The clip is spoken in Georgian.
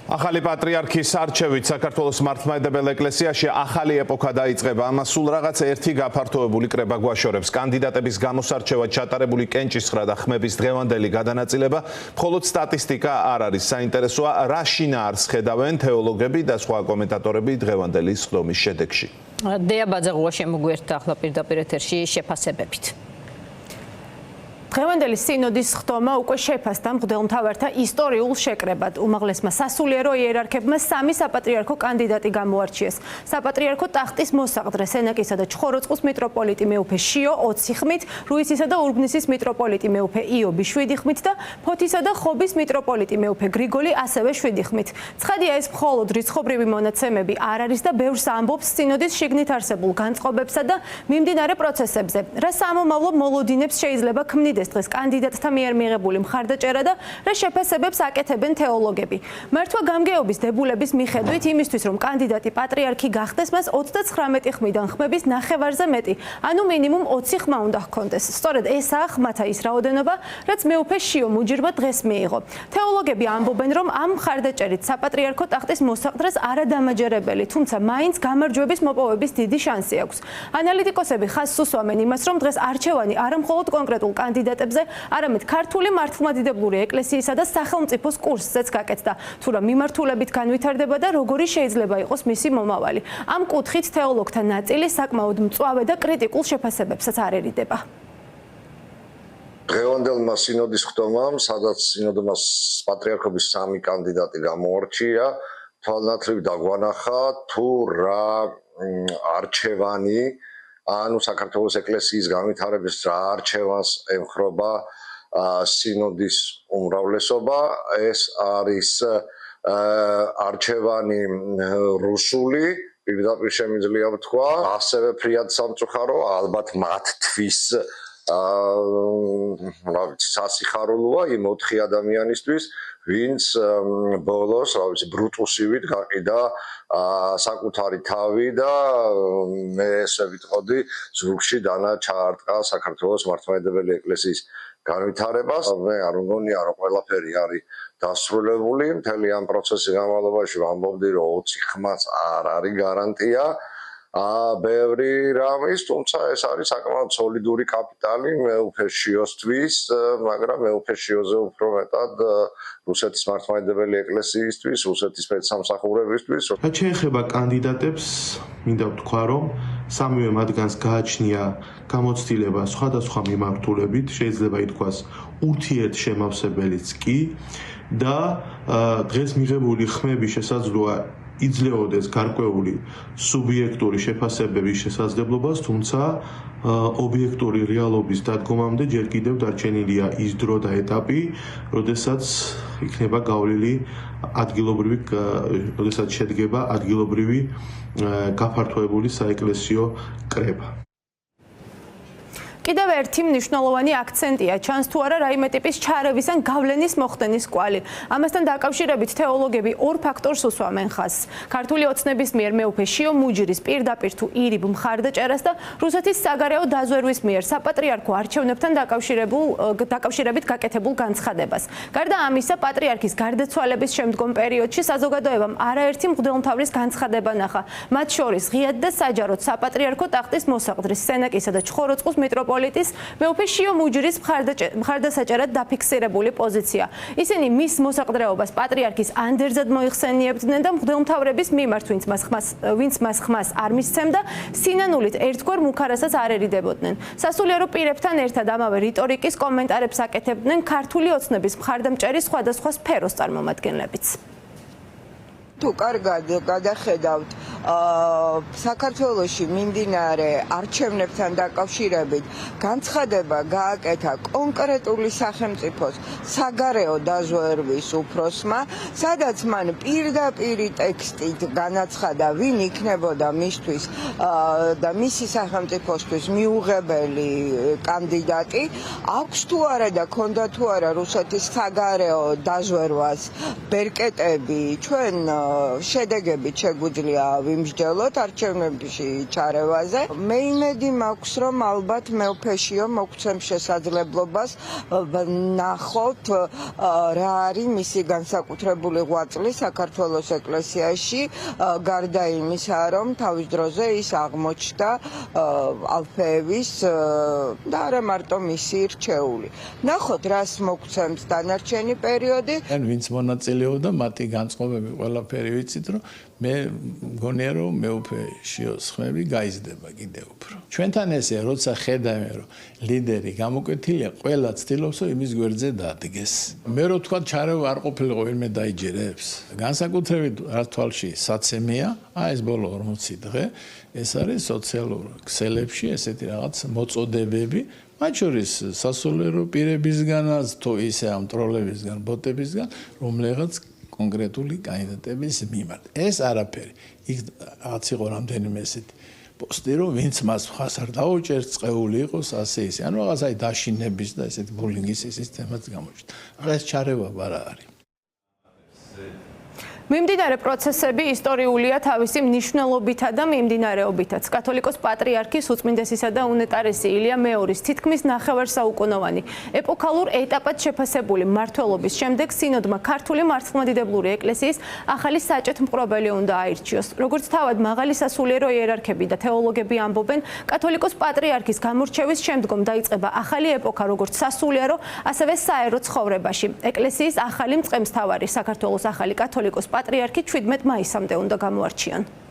ახალი პატრიარქის არჩევით საქართველოს მართლმადიდებელ ეკლესიაში ახალი ეპოქა დაიწყება. ამას სულ რაღაც ერთი გაფართოებული კრება გვაშორებს. კანდიდატების გამოსარჩევად ჩატარებული კენჭისხრა და ხმების დღევანდელი გადანაწილება მხოლოდ სტატისტიკა არ არის. საინტერესოა, რა შინაარსს ხედავენ თეოლოგები და სხვა კომენტატორები დღევანდელი სხდომის შედეგში. დეა ბაძაღუა შემოგვიერთდა ახლა პირდაპირ ეთერში შეფასებებით. დღევანდელი სინოდის სხდომა უკვე შეფასდა მღვდელმთავართა ისტორიულ შეკრებად. უმაღლესმა სასულიერო იერარქებმა სამი საპატრიარქო კანდიდატი გამოარჩიეს. საპატრიარქო ტახტის მოსაყდრე სენაკისა და ჩხოროწყუს მიტროპოლიტი მეუფე შიო 20 ხმით, რუისისა და ურბნისის მიტროპოლიტი მეუფე იობი 7 ხმით და ფოთისა და ხობის მიტროპოლიტი მეუფე გრიგოლი ასევე 7 ხმით. ცხადია, ეს მხოლოდ რიცხობრივი მონაცემები არ არის და ბევრს ამბობს სინოდის შიგნით არსებულ განწყობებსა და მიმდინარე პროცესებზე. რა სამომავლო მოლოდინებს შეიძლება ქმნიდეს დღეს კანდიდატთა მიერ მიღებული მხარდაჭერა და რა შეფასებებს აკეთებენ თეოლოგები. მართვა გამგეობის დებულების მიხედვით იმისთვის, რომ კანდიდატი პატრიარქი გახდეს, მას 39 ხმიდან ხმების ნახევარზე მეტი, ანუ მინიმუმ 20 ხმა უნდა ჰქონდეს. სწორედ ესაა ხმათა ის რაოდენობა, რაც მეუფე შიო მუჯირმა დღეს მიიღო. თეოლოგები ამბობენ, რომ ამ მხარდაჭერით საპატრიარქო ტახტის მოსაყდრეს არადამაჯერებელი, თუმცა მაინც გამარჯვების მოპოვების დიდი შანსი აქვს. ანალიტიკოსები ხაზს უსვამენ იმას, რომ დღეს არჩევანი არა მხოლოდ კონკრეტულ კანდიდატებზე, არამედ ქართული მართლმადიდებლური ეკლესიისა და სახელმწიფოს კურსზეც გაკეთდა. თუ რა მიმართულებით განვითარდება და როგორი შეიძლება იყოს მისი მომავალი. ამ კუთხით თეოლოგთა ნაწილი საკმაოდ მწვავე და კრიტიკულ შეფასებებსაც არ ერიდება. დღევანდელმა სინოდის ხდომამ, სადაც სინოდმა პატრიარქობის სამი კანდიდატი გამოარჩია, თვალნათლივ დაგვანახა თუ რა არჩევანი ანუ საქართველოს ეკლესიის განვითარების რა არჩევანს ემხრობა სინოდის უმრავლესობა. ეს არის არჩევანი რუსული, პირდაპირ შემიძლია ვთქვა, ასევე ფრიად სამწუხარო, ალბათ მათთვის სასიხარულოა იმ 4 ადამიანისთვის, ვინც ბოლოს, ბრუტუსივით გაყიდა საკუთარი თავი და მე ესე ვიტყოდი, ზურგში დანა ჩაარტყა საქართველოს მართლმადიდებელი ეკლესიის განვითარებას. მე არ მგონია, რომ ყველაფერი არის დასრულებული. მთელი ამ პროცესის განმავლობაში ვამბობდი, რომ 20 ხმაც არ არის გარანტია. ბევრი რამის, თუმცა ეს არის საკმაოდ სოლიდური კაპიტალი მეუფე შიოსთვის, მაგრამ მეუფე შიოზე უფრო მეტად რუსეთის მართლმადიდებელი ეკლესიისთვის, რუსეთის სპეცსამსახურებისთვის. რაც შეეხება კანდიდატებს, მინდა ვთქვა, რომ სამივე მათგანს გააჩნია გამოცდილება სხვადასხვა მიმართულებით, შეიძლება ითქვას ურთიერთშემავსებელიც კი და დღეს მიღებული ხმები შესაძლოა იძლეოდეს გარკვეული სუბიექტური შეფასებების შესაძლებლობას, თუმცა ობიექტური რეალობის დადგომამდე ჯერ კიდევ დარჩენილია ის დრო და ეტაპი, როდესაც იქნება გავლილი როდესაც შედგება ადგილობრივი გაფართოებული საეკლესიო კრება. კიდევ ერთი მნიშვნელოვანი აქცენტია, ჩანს თუ არა რაიმე ტიპის ჩარევის ან გავლენის მოხდენის კვალი. ამასთან დაკავშირებით თეოლოგები ორ ფაქტორს უსვამენ ხაზს. ქართული ოცნების მიერ მეუფე შიო მუჯირის პირდაპირ თუ ირიბ მხარდაჭერას და რუსეთის საგარეო დაზვერვის მიერ საპატრიარქო არჩევნებთან დაკავშირებით გაკეთებულ განცხადებას. გარდა ამისა, პატრიარქის გარდაცვალების შემდგომ პერიოდში საზოგადოებამ არაერთი მღვდელმთავრის განცხადება ნახა. მათ შორის ღიად და საჯაროდ საპატრიარქო ტახტის მოსაყდრის სენაკისა და ჩხოროწყუს მიტროპოლიტის მეუფე შიო მუჯირის მხარდასაჭერად დაფიქსირებული პოზიცია. ისინი მის მოსაყდრეობას პატრიარქის ანდერძად მოიხსენიებდნენ და მღვდელმთავრების მიმართ, ვინც მას ხმას არ მისცემდა, სინანულით ერთგვარ მუქარასაც არ ერიდებოდნენ. სასულიერო პირებთან ერთად ამავე რიტორიკის კომენტარებს აკეთებდნენ ქართული ოცნების მხარდამჭერი სხვადასხვა სფეროს წარმომადგენლებიც. თუ კარგად გადახედავთ საქართველოში მიმდინარე არჩევნებთან დაკავშირებით განცხადება გააკეთა კონკრეტული სახელმწიფოს საგარეო დაზვერვის უფროსმა, სადაც მან პირდაპირი ტექსტით განაცხადა, ვინ იქნებოდა მისთვის და მისი სახელმწიფოსთვის მიუღებელი კანდიდატი, აქვს თუ არა და ქონდა თუ არა რუსეთის საგარეო დაზვერვას ბერკეტები, ჩვენ შედეგებით შეგვიძლია ვიმსჯელოთ არჩევნებში ჩარევაზე. მე იმედი მაქვს, რომ ალბათ მეუფეშიო მოგცემ შესაძლებლობას ნახოთ რა არის მისი განსაკუთრებული ღვაწლი საქართველოს ეკლესიაში, გარდა იმისა, რომ თავის დროზე ის აღმოჩნდა ალფეევის და არა მარტო მისი რჩეული. ნახოთ, რას მოგცემს დანარჩენი პერიოდი. ვინც მონაწილეობდა, მათი განწყობები ყველაფერი ვიცით, რომ მე მგონია, რომ მეუფეშიოს ხმები გაიზრდება კიდევ უფრო. ჩვენთან ესე, როცა ხედავენ, რომ ლიდერი გამოკვეთილია, ყველა ცდილობს, რომ იმის გვერდზე დადგეს. მე რო თქვა ჩარევა არ ყოფილიყო ვინმე დაიჯერებს. განსაკუთრებით რა თვალში საცემია, ეს ბოლო 40 დღე, ეს არის სოციალურ ქსელებში ესეთი რაღაც მოწოდებები, მათ შორის სასულიერო პირებისგანაც, თუ ისე ამ ტროლებისგან, ბოტებისგან, რომლებიღაც კონკრეტული კანდიდატების მიმართ. ეს არაფერი. იქ რაღაც იყო რამდენიმე ესეთი პოსტი, რომ ვინც მას ხას არ დაუჭერს, წეული იყოს ასე ისე. ანუ რაღაც აი დაშინების და ესეთი ბულინგის სისტემაც გამოჩნდა. ეს ჩარევა არა არის. მიმდინარე პროცესები ისტორიულია თავისი მნიშვნელობითა და მიმდინარეობითაც. კათოლიკოს პატრიარქის უწმინდესისა და უნეტარესი ილია მეორის თითქმის ნახევარსაუკუნოვანი ეპოქალურ ეტაპად შეფასებული მმართველობის შემდეგ სინოდმა ქართული მართლმადიდებლური ეკლესიის ახალი საჭეთმყრობელი უნდა აირჩიოს. როგორც თავად მაღალი სასულიერო იერარქები და თეოლოგები ამბობენ, კათოლიკოს პატრიარქის გამორჩევის შემდგომ დაიწყება ახალი ეპოქა როგორც სასულიერო, ასევე საერო ცხოვრებაში. ეკლესიის ახალი მწყემსთავარი საქართველოს ახალი კათოლიკოს პატრიარქი 17 მაისამდე უნდა გამოარჩიონ.